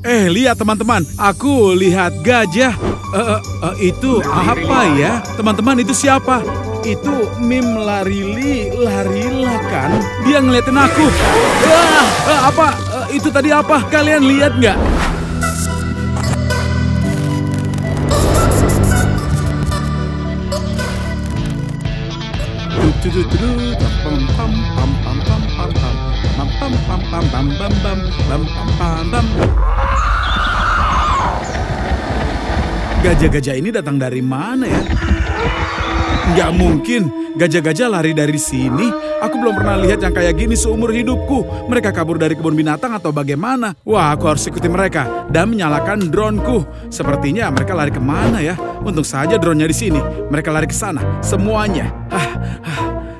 Lihat teman-teman, aku lihat gajah. Itu apa ya? Teman-teman, itu siapa? Itu Mim Larila kan? Dia ngeliatin aku. Apa? Itu tadi apa? Kalian lihat nggak? Gajah-gajah ini datang dari mana ya? Nggak mungkin, gajah-gajah lari dari sini. Aku belum pernah lihat yang kayak gini seumur hidupku. Mereka kabur dari kebun binatang atau bagaimana? Wah, aku harus ikuti mereka dan menyalakan drone-ku. Sepertinya mereka lari kemana ya? Untung saja drone-nya di sini. Mereka lari ke sana, semuanya.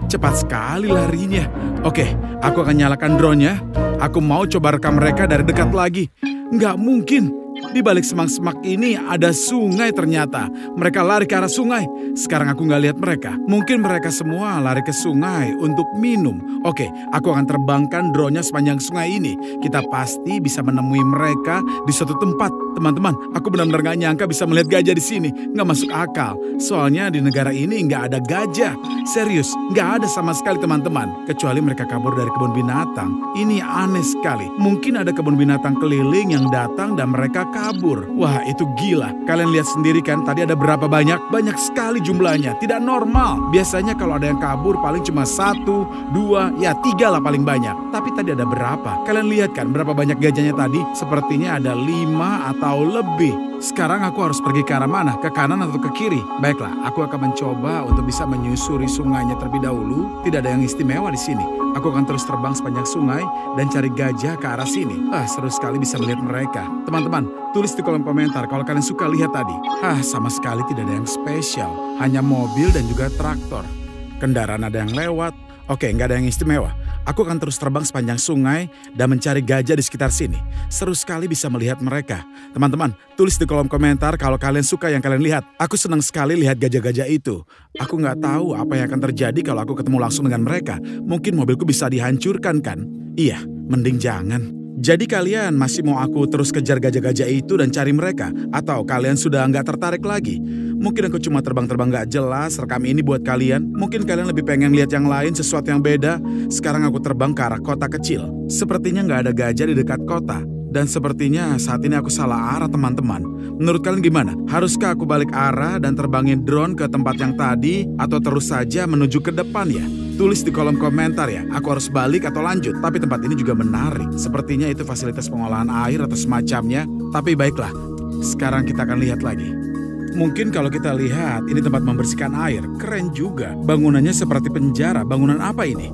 Cepat sekali larinya. Oke, aku akan nyalakan drone-nya. Aku mau coba rekam mereka dari dekat lagi. Nggak mungkin. Di balik semak-semak ini ada sungai ternyata. Mereka lari ke arah sungai. Sekarang aku nggak lihat mereka. Mungkin mereka semua lari ke sungai untuk minum. Oke, aku akan terbangkan drone-nya sepanjang sungai ini. Kita pasti bisa menemui mereka di suatu tempat. Teman-teman, aku benar-benar nggak nyangka bisa melihat gajah di sini. Nggak masuk akal. Soalnya di negara ini nggak ada gajah. Serius, nggak ada sama sekali teman-teman. Kecuali mereka kabur dari kebun binatang. Ini aneh sekali. Mungkin ada kebun binatang keliling yang datang dan mereka kabur. Wah, itu gila. Kalian lihat sendiri kan, tadi ada berapa banyak? Banyak sekali jumlahnya. Tidak normal. Biasanya kalau ada yang kabur paling cuma 1, 2, ya 3 lah paling banyak. Tapi tadi ada berapa? Kalian lihat kan berapa banyak gajahnya tadi? Sepertinya ada 5 atau lebih. Sekarang aku harus pergi ke arah mana? Ke kanan atau ke kiri? Baiklah, aku akan mencoba untuk bisa menyusuri sungainya terlebih dahulu. Tidak ada yang istimewa di sini. Aku akan terus terbang sepanjang sungai dan cari gajah ke arah sini. Seru sekali bisa melihat mereka. Teman-teman, tulis di kolom komentar kalau kalian suka lihat tadi. Sama sekali tidak ada yang spesial. Hanya mobil dan juga traktor. Kendaraan ada yang lewat. Oke, nggak ada yang istimewa. Aku akan terus terbang sepanjang sungai dan mencari gajah di sekitar sini. Seru sekali bisa melihat mereka. Teman-teman, tulis di kolom komentar kalau kalian suka yang kalian lihat. Aku senang sekali lihat gajah-gajah itu. Aku nggak tahu apa yang akan terjadi kalau aku ketemu langsung dengan mereka. Mungkin mobilku bisa dihancurkan kan? Iya, mending jangan. Jadi kalian masih mau aku terus kejar gajah-gajah itu dan cari mereka? Atau kalian sudah nggak tertarik lagi? Mungkin aku cuma terbang-terbang nggak jelas rekam ini buat kalian. Mungkin kalian lebih pengen lihat yang lain, sesuatu yang beda. Sekarang aku terbang ke arah kota kecil. Sepertinya nggak ada gajah di dekat kota. Dan sepertinya saat ini aku salah arah teman-teman. Menurut kalian gimana? Haruskah aku balik arah dan terbangin drone ke tempat yang tadi? Atau terus saja menuju ke depan ya? Tulis di kolom komentar ya, aku harus balik atau lanjut. Tapi tempat ini juga menarik. Sepertinya itu fasilitas pengolahan air atau semacamnya. Tapi baiklah, sekarang kita akan lihat lagi. Mungkin kalau kita lihat, ini tempat membersihkan air. Keren juga. Bangunannya seperti penjara. Bangunan apa ini?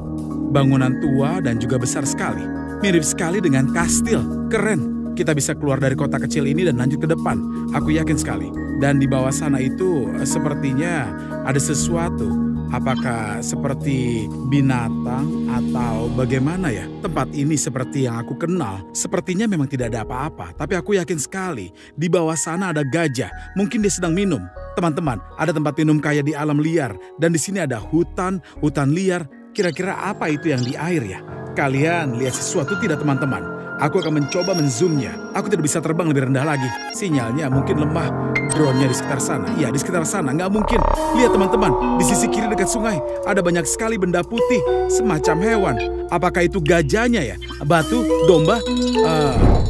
Bangunan tua dan juga besar sekali. Mirip sekali dengan kastil. Keren. Kita bisa keluar dari kota kecil ini dan lanjut ke depan. Aku yakin sekali. Dan di bawah sana itu sepertinya ada sesuatu. Apakah seperti binatang atau bagaimana ya? Tempat ini seperti yang aku kenal. Sepertinya memang tidak ada apa-apa. Tapi aku yakin sekali di bawah sana ada gajah. Mungkin dia sedang minum. Teman-teman, ada tempat minum kayak di alam liar. Dan di sini ada hutan liar. Kira-kira apa itu yang di air ya? Kalian lihat sesuatu tidak teman-teman? Aku akan mencoba menzoomnya. Aku tidak bisa terbang lebih rendah lagi. Sinyalnya mungkin lemah. Drone-nya di sekitar sana. Ya, di sekitar sana. Nggak mungkin. Lihat teman-teman. Di sisi kiri dekat sungai. Ada banyak sekali benda putih. Semacam hewan. Apakah itu gajahnya ya? Batu? Domba?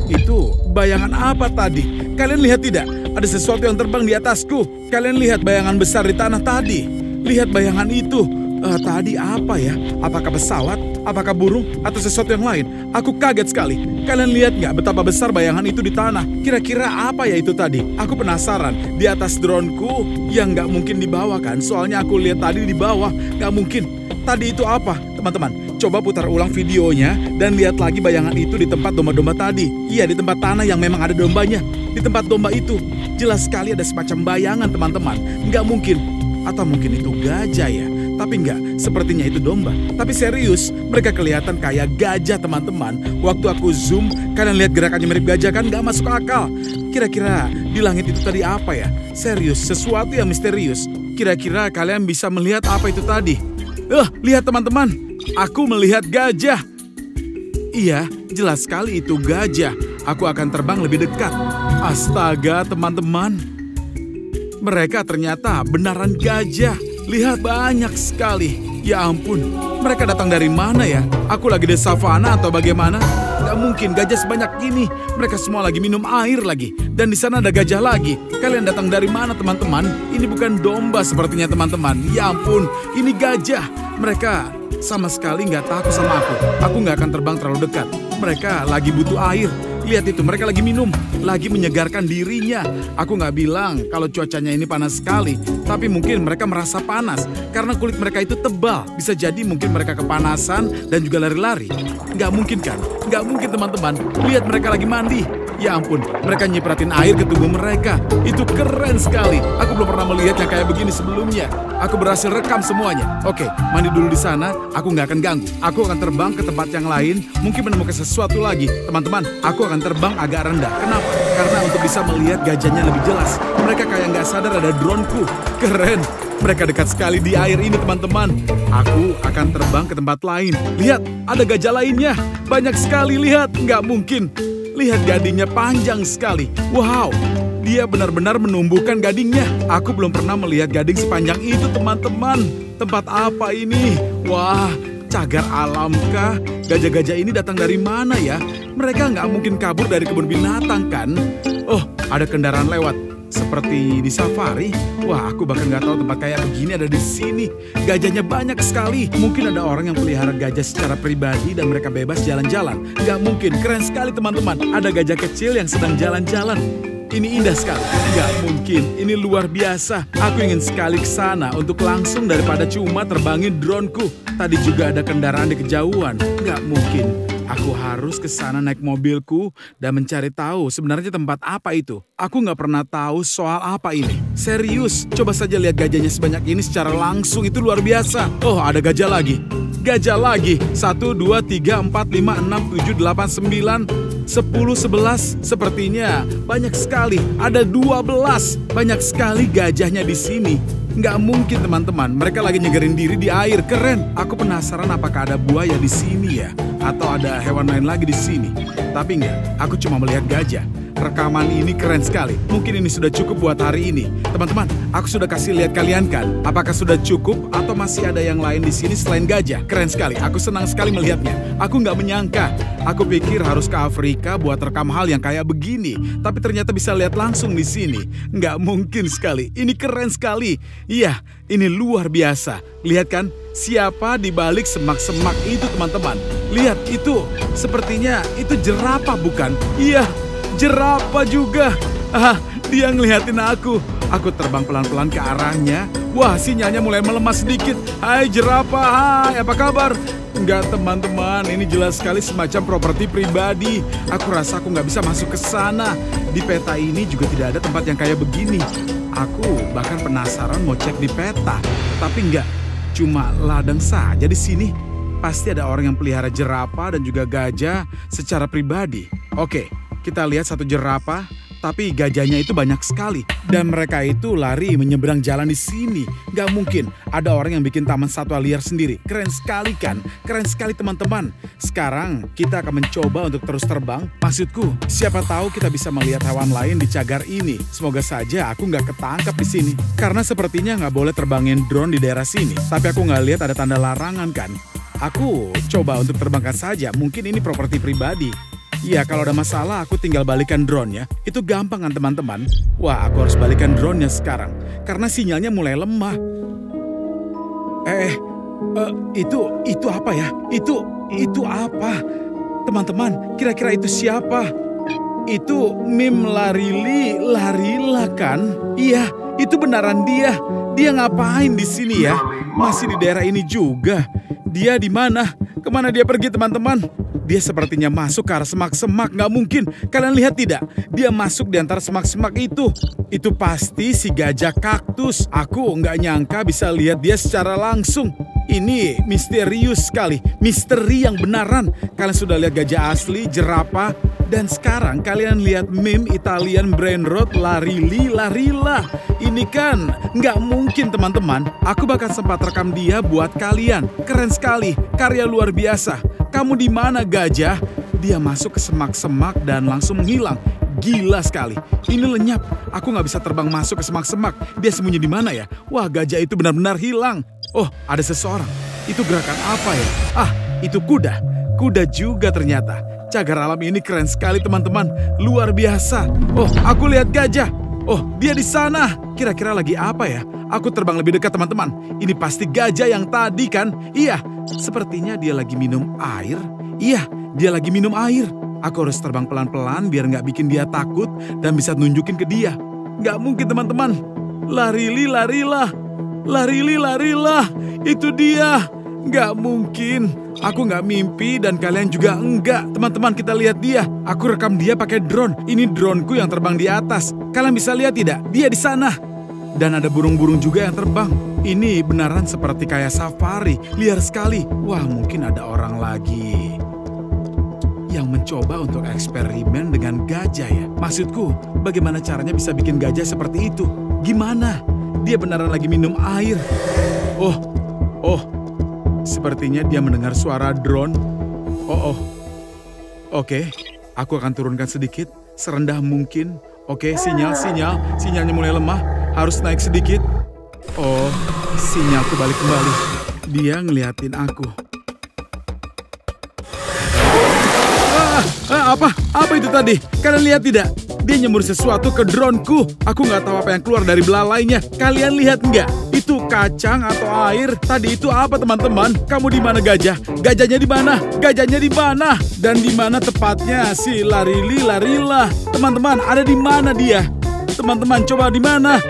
Itu bayangan apa tadi? Kalian lihat tidak? Ada sesuatu yang terbang di atasku. Kalian lihat bayangan besar di tanah tadi. Lihat bayangan itu. Tadi apa ya? Apakah pesawat? Apakah burung? Atau sesuatu yang lain? Aku kaget sekali. Kalian lihat nggak betapa besar bayangan itu di tanah? Kira-kira apa ya itu tadi? Aku penasaran. Di atas droneku yang nggak mungkin dibawa kan? Soalnya aku lihat tadi di bawah. Nggak mungkin. Tadi itu apa? Teman-teman, coba putar ulang videonya dan lihat lagi bayangan itu di tempat domba-domba tadi. Iya, di tempat tanah yang memang ada dombanya. Di tempat domba itu. Jelas sekali ada semacam bayangan teman-teman. Nggak mungkin. Atau mungkin itu gajah ya? Tapi enggak, sepertinya itu domba. Tapi serius, mereka kelihatan kayak gajah teman-teman. Waktu aku zoom, kalian lihat gerakannya mirip gajah kan? Gak masuk akal. Kira-kira di langit itu tadi apa ya? Serius, sesuatu yang misterius. Kira-kira kalian bisa melihat apa itu tadi? Lihat teman-teman, aku melihat gajah. Iya, jelas sekali itu gajah. aku akan terbang lebih dekat. Astaga teman-teman, mereka ternyata beneran gajah. Lihat banyak sekali. Ya ampun, mereka datang dari mana ya? Aku lagi di savana atau bagaimana? Gak mungkin gajah sebanyak ini. Mereka semua lagi minum air lagi. Dan di sana ada gajah lagi. Kalian datang dari mana teman-teman? Ini bukan domba sepertinya teman-teman. Ya ampun, ini gajah. Mereka sama sekali gak takut sama aku. Aku gak akan terbang terlalu dekat. Mereka lagi butuh air. Lihat itu, mereka lagi minum, lagi menyegarkan dirinya. Aku nggak bilang kalau cuacanya ini panas sekali, tapi mungkin mereka merasa panas karena kulit mereka itu tebal. Bisa jadi mungkin mereka kepanasan dan juga lari-lari. Nggak mungkin kan? Nggak mungkin teman-teman. Lihat mereka lagi mandi. Ya ampun, mereka nyipratin air ke tubuh mereka. Itu keren sekali. Aku belum pernah melihat yang kayak begini sebelumnya. Aku berhasil rekam semuanya. Oke, mandi dulu di sana. Aku nggak akan ganggu. Aku akan terbang ke tempat yang lain. Mungkin menemukan sesuatu lagi. Teman-teman, aku akan terbang agak rendah. Kenapa? Karena untuk bisa melihat gajahnya lebih jelas. Mereka kayak nggak sadar ada drone-ku. Keren. Mereka dekat sekali di air ini teman-teman. Aku akan terbang ke tempat lain. Lihat, ada gajah lainnya. Banyak sekali, lihat. Nggak mungkin. Lihat gadingnya panjang sekali. Wow, dia benar-benar menumbuhkan gadingnya. Aku belum pernah melihat gading sepanjang itu teman-teman. Tempat apa ini? Wah, cagar alamkah? Gajah-gajah ini datang dari mana ya? Mereka nggak mungkin kabur dari kebun binatang kan? Oh, ada kendaraan lewat. Seperti di safari. Wah, aku bahkan nggak tahu tempat kayak begini ada di sini. Gajahnya banyak sekali. Mungkin ada orang yang pelihara gajah secara pribadi dan mereka bebas jalan-jalan. Nggak mungkin. Keren sekali teman-teman. Ada gajah kecil yang sedang jalan-jalan. Ini indah sekali. Nggak mungkin. Ini luar biasa. Aku ingin sekali ke sana untuk langsung daripada cuma terbangin drone-ku. Tadi juga ada kendaraan di kejauhan. Nggak mungkin. Aku harus ke sana naik mobilku dan mencari tahu sebenarnya tempat apa itu. Aku nggak pernah tahu soal apa ini. Serius, coba saja lihat gajahnya sebanyak ini secara langsung, itu luar biasa. Oh, ada gajah lagi. Gajah lagi. 1, 2, 3, 4, 5, 6, 7, 8, 9, 10, 11. Sepertinya banyak sekali. Ada 12. Banyak sekali gajahnya di sini. Nggak mungkin teman-teman, mereka lagi nyegerin diri di air. Keren. Aku penasaran apakah ada buaya di sini ya, atau ada hewan lain lagi di sini. Tapi nggak, aku cuma melihat gajah. Rekaman ini keren sekali. Mungkin ini sudah cukup buat hari ini. Teman-teman, aku sudah kasih lihat kalian kan. Apakah sudah cukup atau masih ada yang lain di sini selain gajah? Keren sekali. Aku senang sekali melihatnya. Aku nggak menyangka. Aku pikir harus ke Afrika buat rekam hal yang kayak begini. Tapi ternyata bisa lihat langsung di sini. Nggak mungkin sekali. Ini keren sekali. Iya, ini luar biasa. Lihat kan, siapa di balik semak-semak itu teman-teman. Lihat itu, sepertinya itu jerapah bukan? Iya. Jerapah juga. Dia ngeliatin aku. Aku terbang pelan-pelan ke arahnya. Wah, sinyalnya mulai melemah sedikit. Hai jerapah, hai apa kabar? Enggak teman-teman, ini jelas sekali semacam properti pribadi. Aku rasa aku nggak bisa masuk ke sana. Di peta ini juga tidak ada tempat yang kayak begini. Aku bahkan penasaran mau cek di peta. Tapi enggak, cuma ladang saja di sini. Pasti ada orang yang pelihara jerapah dan juga gajah secara pribadi. Oke. Kita lihat satu jerapah, tapi gajahnya itu banyak sekali. Dan mereka itu lari menyeberang jalan di sini. Gak mungkin ada orang yang bikin taman satwa liar sendiri. Keren sekali kan? Keren sekali teman-teman. Sekarang kita akan mencoba untuk terus terbang. Maksudku, siapa tahu kita bisa melihat hewan lain di cagar ini. Semoga saja aku gak ketangkap di sini. Karena sepertinya gak boleh terbangin drone di daerah sini. Tapi aku gak lihat ada tanda larangan kan? Aku coba untuk terbangkan saja. Mungkin ini properti pribadi. Iya, kalau ada masalah aku tinggal balikan drone-nya. Itu gampang kan teman-teman? Wah, aku harus balikan drone-nya sekarang. Karena sinyalnya mulai lemah. Itu apa ya? Itu apa? Teman-teman, kira-kira itu siapa? Itu Mim Larila kan? Iya, itu benaran dia. Dia ngapain di sini ya? Masih di daerah ini juga. Dia di mana? Kemana dia pergi teman-teman? Dia sepertinya masuk ke arah semak-semak, nggak mungkin. Kalian lihat tidak? Dia masuk di antara semak-semak itu. Itu pasti si gajah kaktus. Aku nggak nyangka bisa lihat dia secara langsung. Ini misterius sekali. Misteri yang benaran. Kalian sudah lihat gajah asli, jerapah. Dan sekarang kalian lihat meme Italian brain rot Larila. Ini kan nggak mungkin teman-teman. Aku bahkan sempat rekam dia buat kalian. Keren sekali. Karya luar biasa. Kamu di mana gajah? Dia masuk ke semak-semak dan langsung menghilang. Gila sekali. Ini lenyap. Aku nggak bisa terbang masuk ke semak-semak. Dia sembunyi di mana ya? Wah, gajah itu benar-benar hilang. Oh, ada seseorang. Itu gerakan apa ya? Ah, itu kuda. Kuda juga ternyata. Cagar alam ini keren sekali teman-teman. Luar biasa. Oh, aku lihat gajah. Oh, dia di sana. Kira-kira lagi apa ya? Aku terbang lebih dekat teman-teman. Ini pasti gajah yang tadi kan? Iya, sepertinya dia lagi minum air. Iya, dia lagi minum air. Aku harus terbang pelan-pelan biar nggak bikin dia takut dan bisa nunjukin ke dia. Nggak mungkin teman-teman. Larilah. Larilah. Itu dia. Nggak mungkin. Aku nggak mimpi dan kalian juga enggak. Teman-teman, kita lihat dia. Aku rekam dia pakai drone. Ini droneku yang terbang di atas. Kalian bisa lihat tidak? Dia di sana. Dan ada burung-burung juga yang terbang. Ini beneran seperti kayak safari. Liar sekali. Wah, mungkin ada orang lagi yang mencoba untuk eksperimen dengan gajah ya. Maksudku, bagaimana caranya bisa bikin gajah seperti itu? Gimana? Dia beneran lagi minum air. Oh. Sepertinya dia mendengar suara drone. Oh. Oke, aku akan turunkan sedikit, serendah mungkin. Oke, sinyalnya mulai lemah, harus naik sedikit. Oh, sinyalku balik kembali. Dia ngeliatin aku. Apa itu tadi? Kalian lihat tidak? Dia nyemur sesuatu ke droneku. Aku nggak tahu apa yang keluar dari belalainya. Kalian lihat nggak? Itu kacang atau air? Tadi itu apa teman-teman? Kamu di mana gajah? Gajahnya di mana? Gajahnya di mana? Dan di mana tepatnya si larilah? Teman-teman, ada di mana dia? Teman-teman, coba di mana?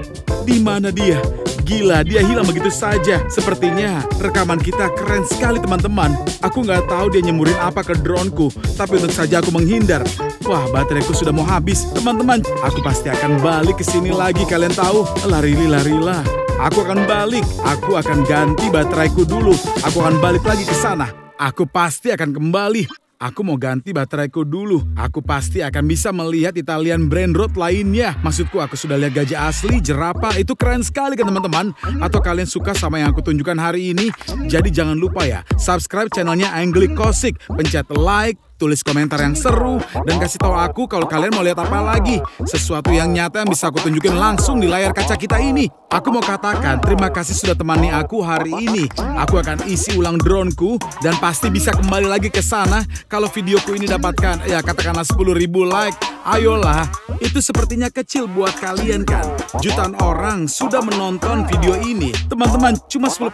Di mana dia? Gila, dia hilang begitu saja. Sepertinya rekaman kita keren sekali teman-teman. Aku nggak tahu dia nyemurin apa ke droneku, tapi untung saja aku menghindar. Wah, bateraiku sudah mau habis. Teman-teman, aku pasti akan balik ke sini lagi, kalian tahu. Larilah. Aku akan balik. Aku akan ganti bateraiku dulu. Aku akan balik lagi ke sana. Aku pasti akan kembali. Aku mau ganti bateraiku dulu. Aku pasti akan bisa melihat Italian Brain Rot lainnya. Maksudku, aku sudah lihat gajah asli, jerapah. Itu keren sekali kan teman-teman? Atau kalian suka sama yang aku tunjukkan hari ini? Jadi jangan lupa ya, subscribe channelnya Angelic Kosik. Pencet like, tulis komentar yang seru, dan kasih tahu aku kalau kalian mau lihat apa lagi. Sesuatu yang nyata yang bisa aku tunjukin langsung di layar kaca kita ini. Aku mau katakan terima kasih sudah temani aku hari ini. Aku akan isi ulang droneku dan pasti bisa kembali lagi ke sana kalau videoku ini dapatkan, ya katakanlah 10.000 like. Ayolah, itu sepertinya kecil buat kalian kan? Jutaan orang sudah menonton video ini. Teman-teman, cuma 10%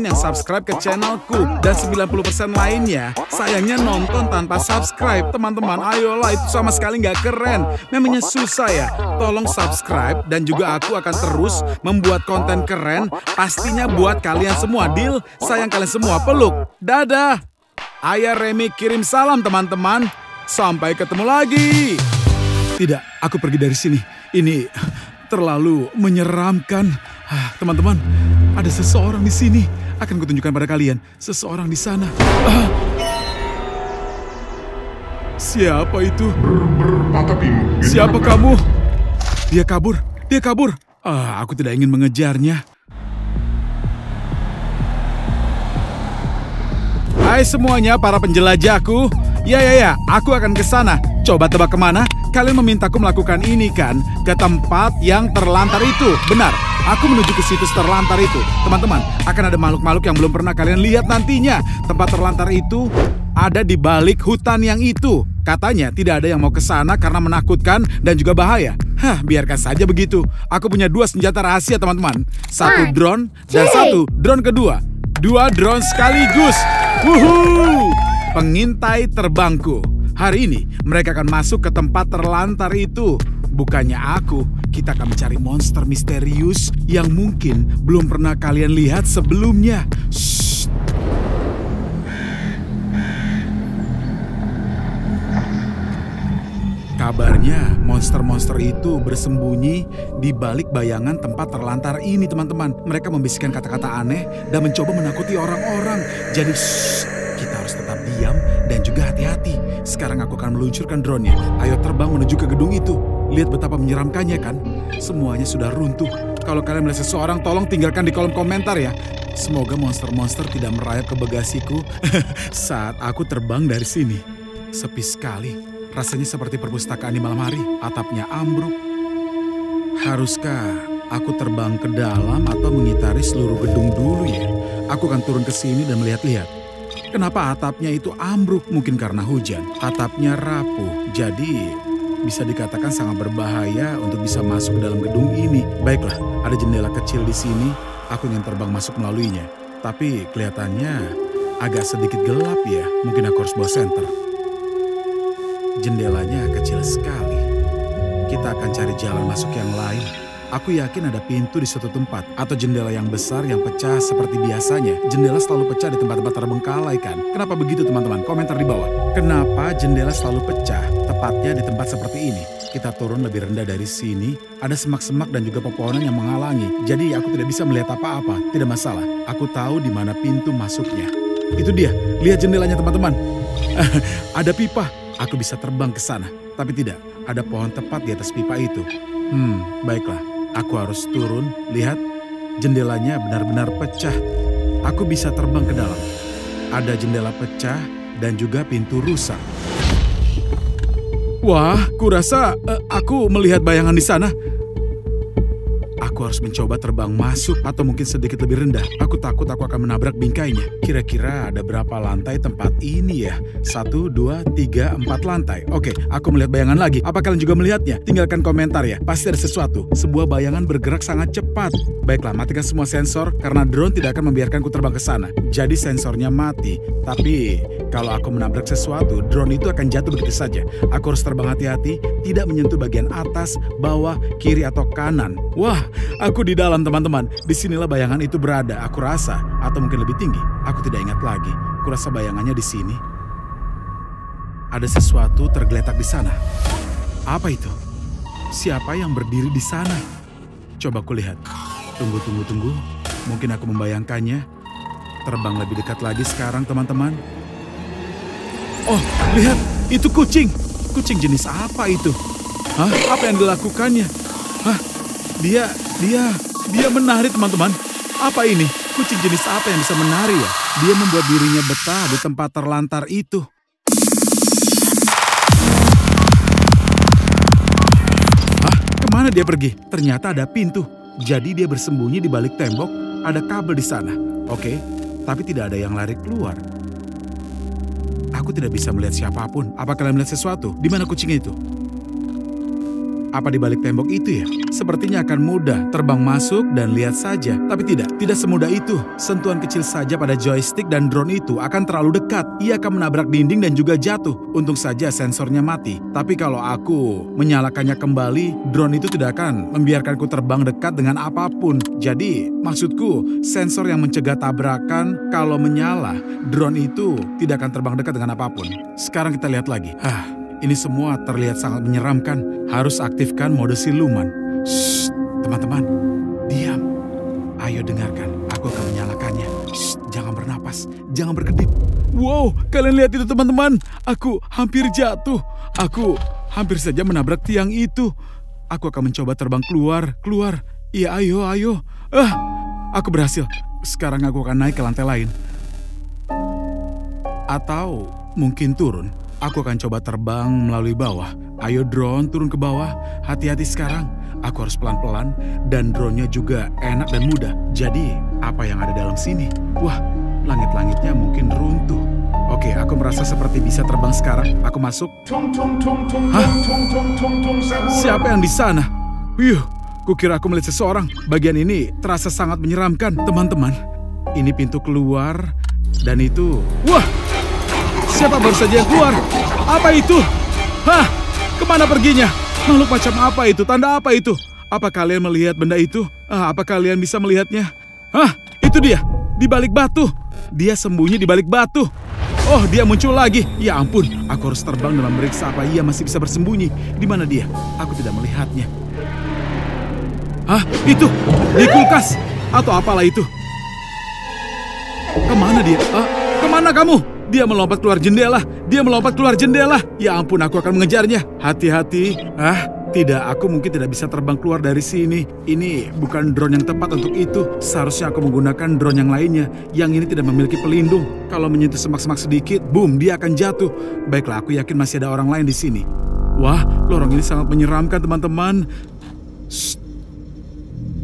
yang subscribe ke channelku. Dan 90% lainnya sayangnya nonton tanpa subscribe. Teman-teman, ayolah, itu sama sekali nggak keren. Memangnya susah ya? Tolong subscribe dan juga aku akan terus membuat konten keren. Pastinya buat kalian semua. Deal? Sayang kalian semua, peluk. Dadah. Ayah Remy kirim salam teman-teman. Sampai ketemu lagi. Tidak, aku pergi dari sini. Ini terlalu menyeramkan. Teman-teman, ada seseorang di sini. Akan kutunjukkan pada kalian. Seseorang di sana. Siapa itu? Siapa kamu? Dia kabur. Aku tidak ingin mengejarnya. Hai semuanya para penjelajahku. Ya, aku akan ke sana. Coba tebak kemana? Kalian memintaku melakukan ini kan? Ke tempat yang terlantar itu. Benar, aku menuju ke situs terlantar itu. Teman-teman, akan ada makhluk-makhluk yang belum pernah kalian lihat nantinya. Tempat terlantar itu ada di balik hutan yang itu. Katanya tidak ada yang mau ke sana karena menakutkan dan juga bahaya. Biarkan saja begitu. Aku punya 2 senjata rahasia teman-teman. 1 drone dan 1 drone kedua. 2 drone sekaligus. Wuhuu! Pengintai terbangku. Hari ini mereka akan masuk ke tempat terlantar itu. Bukannya aku, kita akan mencari monster misterius yang mungkin belum pernah kalian lihat sebelumnya. Shh. Kabarnya monster-monster itu bersembunyi di balik bayangan tempat terlantar ini teman-teman. Mereka membisikkan kata-kata aneh dan mencoba menakuti orang-orang. Jadi kita harus tetap diam dan juga hati-hati. Sekarang aku akan meluncurkan drone-nya. Ayo terbang menuju ke gedung itu. Lihat betapa menyeramkannya kan? Semuanya sudah runtuh. Kalau kalian melihat seseorang, tolong tinggalkan di kolom komentar ya. Semoga monster-monster tidak merayap ke bagasiku saat aku terbang dari sini. Sepi sekali. Rasanya seperti perpustakaan di malam hari. Atapnya ambruk. Haruskah aku terbang ke dalam atau mengitari seluruh gedung dulu ya? Aku akan turun ke sini dan melihat-lihat. Kenapa atapnya itu ambruk? Mungkin karena hujan. Atapnya rapuh. Jadi bisa dikatakan sangat berbahaya untuk bisa masuk ke dalam gedung ini. Baiklah, ada jendela kecil di sini. Aku ingin terbang masuk melaluinya. Tapi kelihatannya agak sedikit gelap ya. Mungkin aku harus bawa senter. Jendelanya kecil sekali. Kita akan cari jalan masuk yang lain. Aku yakin ada pintu di suatu tempat atau jendela yang besar yang pecah seperti biasanya. Jendela selalu pecah di tempat-tempat terbengkalai kan? Kenapa begitu teman-teman? Komentar di bawah. Kenapa jendela selalu pecah? Tepatnya di tempat seperti ini. Kita turun lebih rendah dari sini. Ada semak-semak dan juga pepohonan yang menghalangi. Jadi aku tidak bisa melihat apa-apa. Tidak masalah. Aku tahu di mana pintu masuknya. Itu dia. Lihat jendelanya teman-teman. Ada pipa. Aku bisa terbang ke sana. Tapi tidak. Ada pohon tepat di atas pipa itu. Baiklah. Aku harus turun, lihat jendelanya benar-benar pecah. Aku bisa terbang ke dalam. Ada jendela pecah dan juga pintu rusak. Wah, kurasa aku melihat bayangan di sana. Aku harus mencoba terbang masuk atau mungkin sedikit lebih rendah. Aku takut aku akan menabrak bingkainya. Kira-kira ada berapa lantai tempat ini ya? 1, 2, 3, 4 lantai. Oke, aku melihat bayangan lagi. Apa kalian juga melihatnya? Tinggalkan komentar ya. Pasti ada sesuatu. Sebuah bayangan bergerak sangat cepat. Baiklah, matikan semua sensor karena drone tidak akan membiarkanku terbang ke sana. Jadi sensornya mati. Tapi kalau aku menabrak sesuatu, drone itu akan jatuh begitu saja. Aku harus terbang hati-hati, tidak menyentuh bagian atas, bawah, kiri atau kanan. Wah, aku di dalam teman-teman. Disinilah bayangan itu berada, aku rasa. Atau mungkin lebih tinggi. Aku tidak ingat lagi. Kurasa bayangannya di sini. Ada sesuatu tergeletak di sana. Apa itu? Siapa yang berdiri di sana? Coba aku lihat. Tunggu. Mungkin aku membayangkannya. Terbang lebih dekat lagi sekarang teman-teman. Oh, lihat. Itu kucing. Kucing jenis apa itu? Hah? Apa yang dilakukannya? Hah? Dia menari teman-teman. Apa ini? Kucing jenis apa yang bisa menari ya? Dia membuat dirinya betah di tempat terlantar itu. Hah? Kemana dia pergi? Ternyata ada pintu. Jadi dia bersembunyi di balik tembok. Ada kabel di sana. Oke, tapi tidak ada yang lari keluar. Aku tidak bisa melihat siapapun. Apa kalian melihat sesuatu? Di mana kucing itu? Apa di balik tembok itu ya? Sepertinya akan mudah terbang masuk dan lihat saja. Tapi tidak semudah itu. Sentuhan kecil saja pada joystick dan drone itu akan terlalu dekat. Ia akan menabrak dinding dan juga jatuh. Untung saja sensornya mati. Tapi kalau aku menyalakannya kembali, drone itu tidak akan membiarkanku terbang dekat dengan apapun. Jadi maksudku, sensor yang mencegah tabrakan kalau menyala, drone itu tidak akan terbang dekat dengan apapun. Sekarang kita lihat lagi. Ini semua terlihat sangat menyeramkan. Harus aktifkan mode siluman. Shh, teman-teman, diam. Ayo dengarkan, aku akan menyalakannya. Shh, jangan bernapas, jangan berkedip. Wow, kalian lihat itu teman-teman. Aku hampir jatuh. Aku hampir saja menabrak tiang itu. Aku akan mencoba terbang keluar. Iya, ayo. Aku berhasil. Sekarang aku akan naik ke lantai lain. Atau mungkin turun. Aku akan coba terbang melalui bawah. Ayo drone turun ke bawah. Hati-hati sekarang. Aku harus pelan-pelan dan drone-nya juga enak dan mudah. Jadi apa yang ada dalam sini? Wah, langit-langitnya mungkin runtuh. Oke, aku merasa seperti bisa terbang sekarang. Aku masuk. Hah? Siapa yang di sana? Kukira aku melihat seseorang. Bagian ini terasa sangat menyeramkan. Teman-teman, ini pintu keluar dan itu... Wah! Siapa baru saja yang keluar? Apa itu? Hah? Kemana perginya? Makhluk macam apa itu? Tanda apa itu? Apa kalian melihat benda itu? Apa kalian bisa melihatnya? Hah? Itu dia. Di balik batu. Dia sembunyi di balik batu. Oh, dia muncul lagi. Ya ampun. Aku harus terbang dan memeriksa apa ia masih bisa bersembunyi. Di mana dia? Aku tidak melihatnya. Hah? Itu. Di kulkas. Atau apalah itu. Kemana dia? Kemana kamu? Dia melompat keluar jendela. Ya ampun, aku akan mengejarnya. Hati-hati. Tidak, aku mungkin tidak bisa terbang keluar dari sini. Ini bukan drone yang tepat untuk itu. Seharusnya aku menggunakan drone yang lainnya. Yang ini tidak memiliki pelindung. Kalau menyentuh semak-semak sedikit, boom, dia akan jatuh. Baiklah, aku yakin masih ada orang lain di sini. Wah, lorong ini sangat menyeramkan, teman-teman.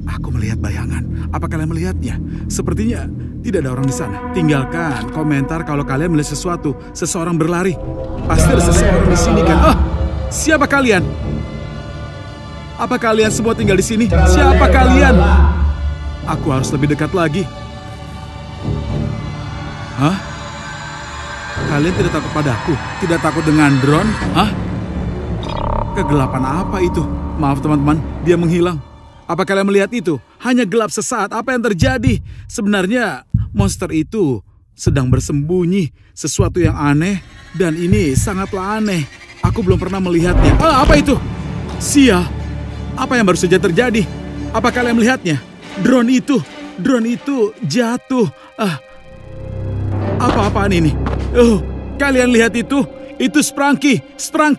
Aku melihat bayangan. Apa kalian melihatnya? Sepertinya tidak ada orang di sana. Tinggalkan komentar kalau kalian melihat sesuatu. Seseorang berlari. Pasti ada seseorang di sini kan? Oh, siapa kalian? Apa kalian semua tinggal di sini? Siapa kalian? Aku harus lebih dekat lagi. Hah? Kalian tidak takut padaku? Tidak takut dengan drone? Hah? Kegelapan apa itu? Maaf teman-teman, dia menghilang. Apa kalian melihat itu? Hanya gelap sesaat. Apa yang terjadi? Sebenarnya monster itu sedang bersembunyi. Sesuatu yang aneh. Dan ini sangatlah aneh. Aku belum pernah melihatnya. Apa itu? Sial. Apa yang baru saja terjadi? Apa kalian melihatnya? Drone itu jatuh. Apa-apaan ini? Oh, kalian lihat itu? Itu Sprunky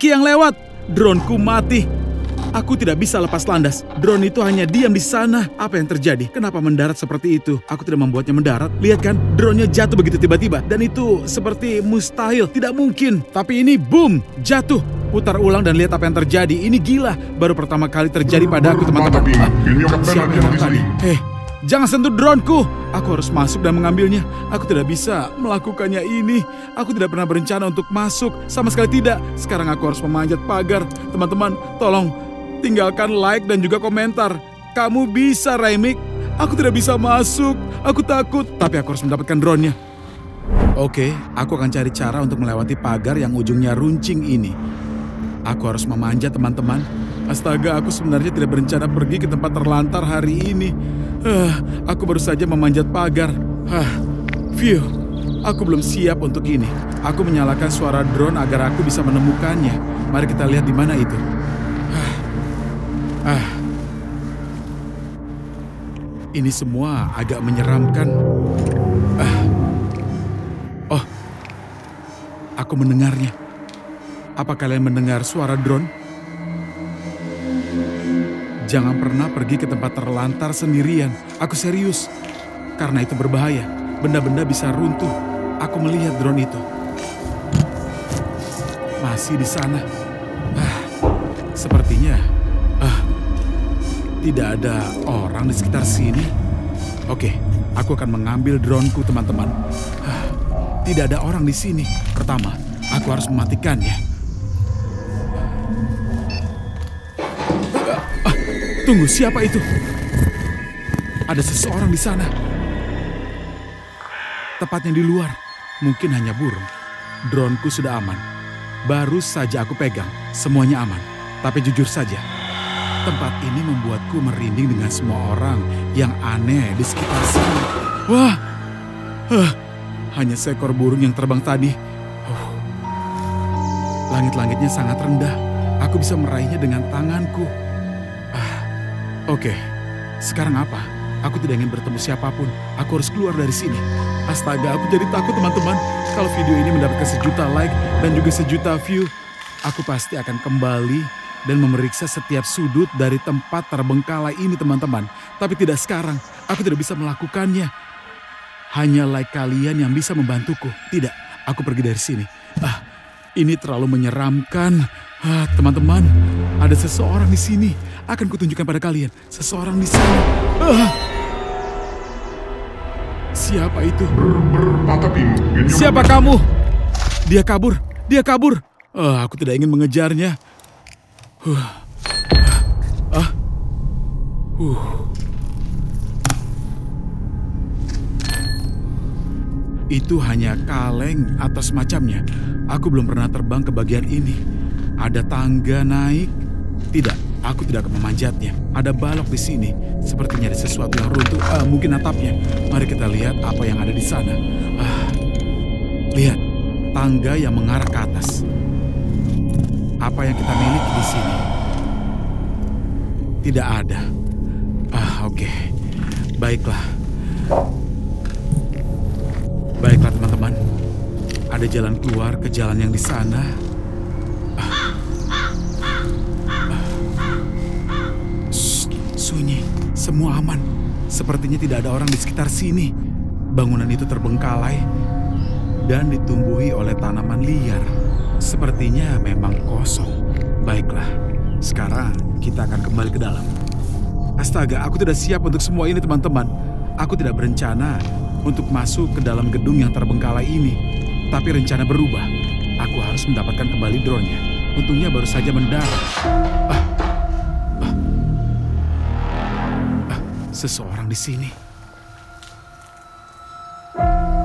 yang lewat. Droneku mati. Aku tidak bisa lepas landas. Drone itu hanya diam di sana. Apa yang terjadi? Kenapa mendarat seperti itu? Aku tidak membuatnya mendarat. Lihat kan, drone-nya jatuh begitu tiba-tiba. Dan itu seperti mustahil, tidak mungkin. Tapi ini boom, jatuh. Putar ulang dan lihat apa yang terjadi. Ini gila. Baru pertama kali terjadi pada aku, teman-teman. Siapa yang tadi? Jangan sentuh droneku. Aku harus masuk dan mengambilnya. Aku tidak bisa melakukannya ini. Aku tidak pernah berencana untuk masuk. Sama sekali tidak. Sekarang aku harus memanjat pagar. Teman-teman, tolong tinggalkan like dan juga komentar. Kamu bisa, Raimik. Aku tidak bisa masuk. Aku takut. Tapi aku harus mendapatkan drone-nya. Oke, aku akan cari cara untuk melewati pagar yang ujungnya runcing ini. Aku harus memanjat, teman-teman. Astaga, aku sebenarnya tidak berencana pergi ke tempat terlantar hari ini. Aku baru saja memanjat pagar. Phew, aku belum siap untuk ini. Aku menyalakan suara drone agar aku bisa menemukannya. Mari kita lihat di mana itu. Ini semua agak menyeramkan. Oh, aku mendengarnya. Apa kalian mendengar suara drone? Jangan pernah pergi ke tempat terlantar sendirian. Aku serius. Karena itu berbahaya. Benda-benda bisa runtuh. Aku melihat drone itu. Masih di sana. Sepertinya tidak ada orang di sekitar sini. Oke, aku akan mengambil droneku, teman-teman. Tidak ada orang di sini. Pertama, aku harus mematikannya. Tunggu, siapa itu? Ada seseorang di sana. Tepatnya di luar. Mungkin hanya burung. Droneku sudah aman. Baru saja aku pegang. Semuanya aman. Tapi jujur saja, tempat ini membuatku merinding dengan semua orang yang aneh di sekitar sini. Wah! Hanya seekor burung yang terbang tadi. Langit-langitnya sangat rendah. Aku bisa meraihnya dengan tanganku. Oke, sekarang apa? Aku tidak ingin bertemu siapapun. Aku harus keluar dari sini. Astaga, aku jadi takut, teman-teman. Kalau video ini mendapatkan 1 juta like dan juga 1 juta view, aku pasti akan kembali dan memeriksa setiap sudut dari tempat terbengkalai ini, teman-teman. Tapi tidak sekarang. Aku tidak bisa melakukannya. Hanya like kalian yang bisa membantuku. Tidak, aku pergi dari sini. Ini terlalu menyeramkan. Teman-teman, ada seseorang di sini. Akan kutunjukkan pada kalian. Seseorang di sana. Siapa itu? Siapa kamu? Dia kabur. Dia kabur. Aku tidak ingin mengejarnya. Itu hanya kaleng atau semacamnya. Aku belum pernah terbang ke bagian ini. Ada tangga naik. Tidak, aku tidak akan memanjatnya. Ada balok di sini. Sepertinya ada sesuatu yang runtuh. Mungkin atapnya. Mari kita lihat apa yang ada di sana. Lihat, tangga yang mengarah ke atas. Apa yang kita miliki di sini? Tidak ada. Oke. Baiklah. Baiklah, teman-teman. Ada jalan keluar ke jalan yang di sana. Semua aman. Sepertinya tidak ada orang di sekitar sini. Bangunan itu terbengkalai dan ditumbuhi oleh tanaman liar. Sepertinya memang kosong. Baiklah, sekarang kita akan kembali ke dalam. Astaga, aku tidak siap untuk semua ini, teman-teman. Aku tidak berencana untuk masuk ke dalam gedung yang terbengkalai ini. Tapi rencana berubah. Aku harus mendapatkan kembali drone-nya. Untungnya baru saja mendarat. Seseorang di sini.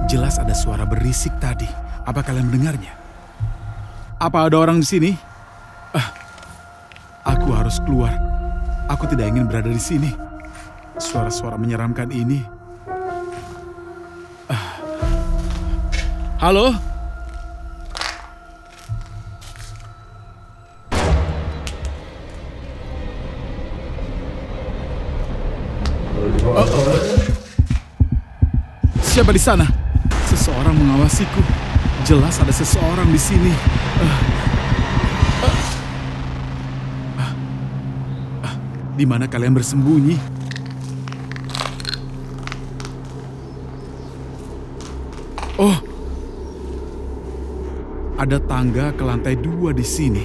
Jelas ada suara berisik tadi. Apa kalian mendengarnya? Apa ada orang di sini? Aku harus keluar. Aku tidak ingin berada di sini. Suara-suara menyeramkan ini. Halo? Siapa di sana? Seseorang mengawasiku. Jelas ada seseorang di sini. Di mana kalian bersembunyi? Oh, ada tangga ke lantai 2 di sini.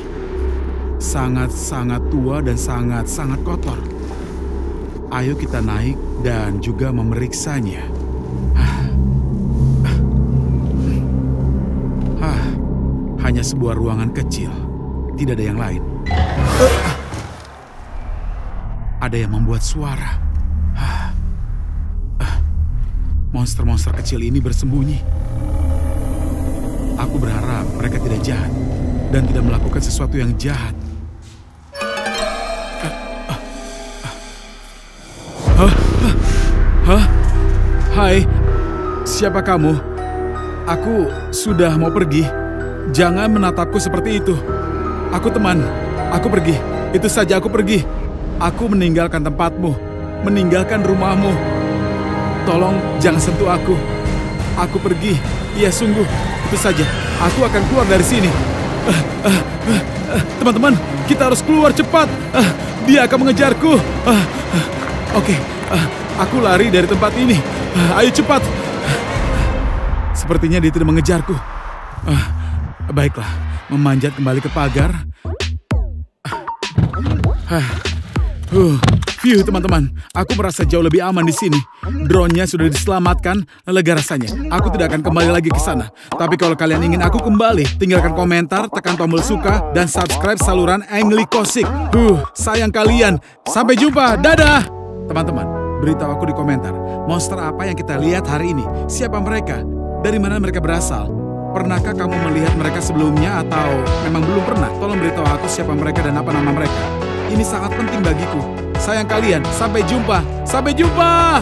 Sangat-sangat tua dan sangat-sangat kotor. Ayo kita naik dan juga memeriksanya. Hanya sebuah ruangan kecil. Tidak ada yang lain. Ada yang membuat suara. Monster-monster kecil ini bersembunyi. Aku berharap mereka tidak jahat dan tidak melakukan sesuatu yang jahat. Hai, siapa kamu? Aku sudah mau pergi. Jangan menatapku seperti itu. Aku teman, aku pergi. Itu saja, aku pergi. Aku meninggalkan tempatmu, meninggalkan rumahmu. Tolong jangan sentuh aku. Aku pergi. Iya sungguh, itu saja. Aku akan keluar dari sini. Teman-teman, kita harus keluar cepat. Dia akan mengejarku. Oke, aku lari dari tempat ini. Ayo cepat. Sepertinya dia tidak mengejarku. Baiklah, memanjat kembali ke pagar. Phew, teman-teman, aku merasa jauh lebih aman di sini. Drone-nya sudah diselamatkan, lega rasanya. Aku tidak akan kembali lagi ke sana. Tapi kalau kalian ingin aku kembali, tinggalkan komentar, tekan tombol suka, dan subscribe saluran Engli Kosik. Sayang kalian. Sampai jumpa, dadah! Teman-teman, beritahu aku di komentar, monster apa yang kita lihat hari ini? Siapa mereka? Dari mana mereka berasal? Pernahkah kamu melihat mereka sebelumnya atau memang belum pernah? Tolong beritahu aku siapa mereka dan apa nama mereka. Ini sangat penting bagiku. Sayang kalian, sampai jumpa. Sampai jumpa!